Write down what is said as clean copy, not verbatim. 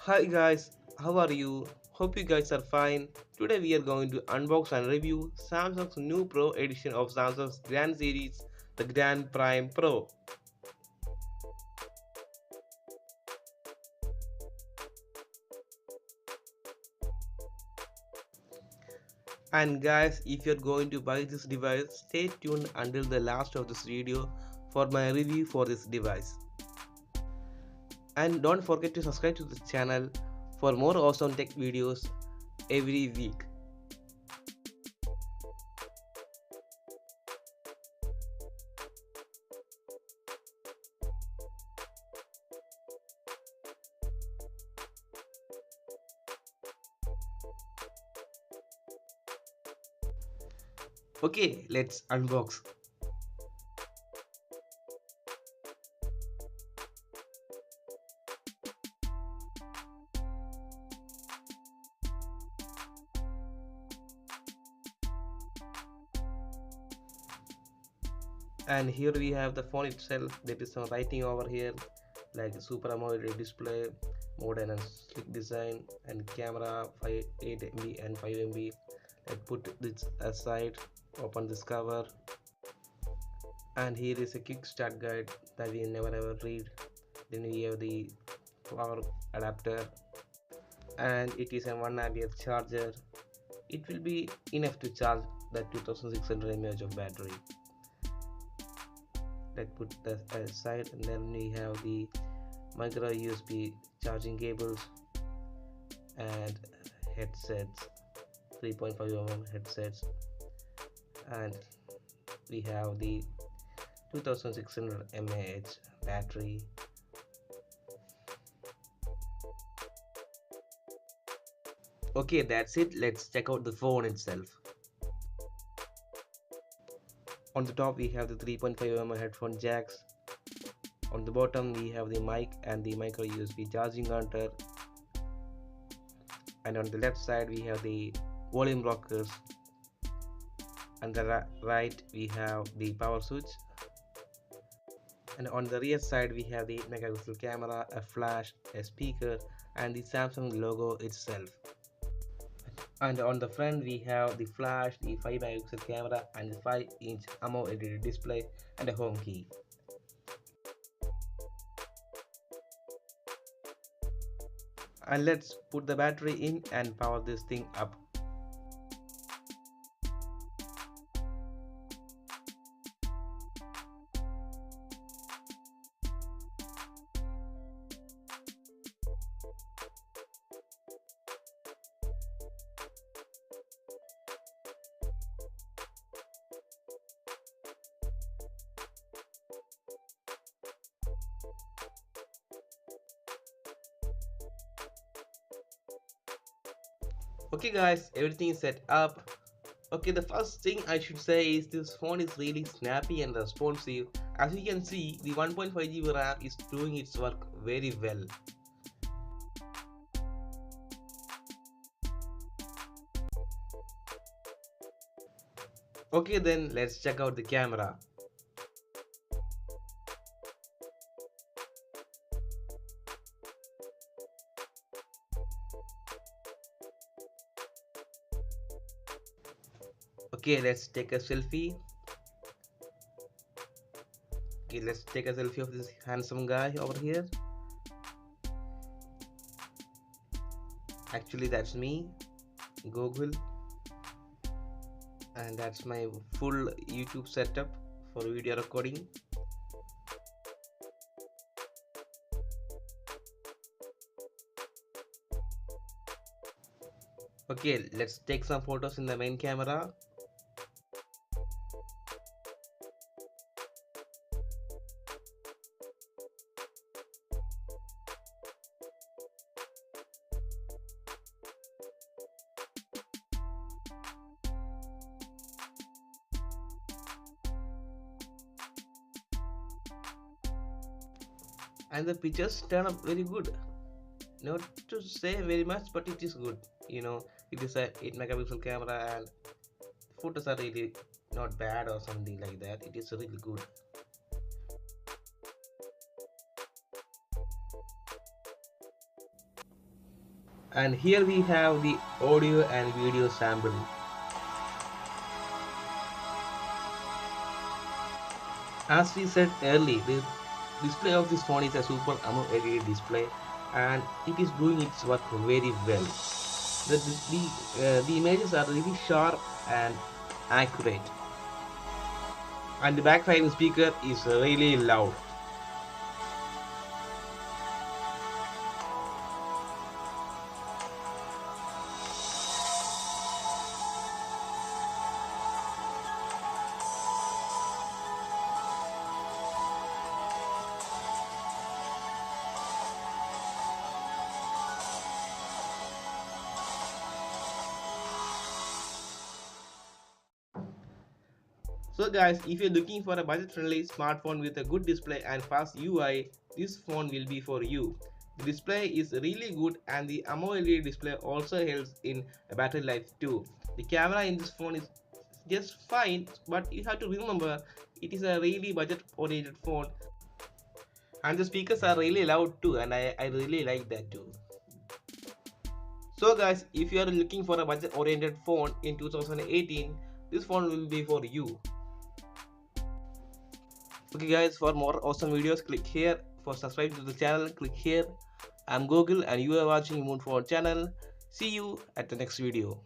Hi guys, how are you? Hope you guys are fine. Today we are going to unbox and review Samsung's new Pro edition of Samsung's Grand Series, the Grand Prime Pro. And guys, if you're going to buy this device, stay tuned until the last of this video for my review for this device. And don't forget to subscribe to this channel for more awesome tech videos every week. Okay, let's unbox. And here we have the phone itself. There is some writing over here like Super AMOLED display, modern and slick design, and camera 8 MB and 5 MB. Let's put this aside, open this cover, and here is a quick start guide that we never ever read. Then we have the power adapter, and it is a 1 ampere charger. It will be enough to charge the 2600 mAh of battery. Let's put that aside, and then we have the micro USB charging cables and headsets, 3.5 headsets, and we have the 2600 mAh battery. Okay, that's it. Let's check out the phone itself. On the top we have the 3.5 headphone jacks. On the bottom we have the mic and the micro USB charging counter, and on the left side we have the volume rockers, and the right we have the power switch, and on the rear side we have the megapixel camera, a flash, a speaker, and the Samsung logo itself. And on the front we have the flash, the 5 megapixel camera, and the 5-inch AMOLED display, and a home key. And let's put the battery in and power this thing up. Okay guys, everything is set up. Okay, the first thing I should say is this phone is really snappy and responsive. As you can see, the 1.5 GB RAM is doing its work very well. Okay, then let's check out the camera. Okay, let's take a selfie. Okay, let's take a selfie of this handsome guy over here. Actually, that's me, Google, and that's my full YouTube setup for video recording. Okay, let's take some photos in the main camera. And the pictures turn up very good. Not to say very much, but it is good. It is a 8 megapixel camera, and photos are really not bad or something like that. It is really good. And here we have the audio and video sample. As we said earlier, the display of this phone is a Super AMOLED LED display, and it is doing its work very well. The images are really sharp and accurate, and the backfiring speaker is really loud. So guys, if you're looking for a budget-friendly smartphone with a good display and fast UI, this phone will be for you. The display is really good and the AMOLED display also helps in battery life too. The camera in this phone is just fine, but you have to remember it is a really budget-oriented phone, and the speakers are really loud too, and I really like that too. So guys, if you are looking for a budget-oriented phone in 2018, this phone will be for you. Okay guys, for more awesome videos, click here. For subscribe to the channel, click here. I'm Google and you are watching Moonphone channel. See you at the next video.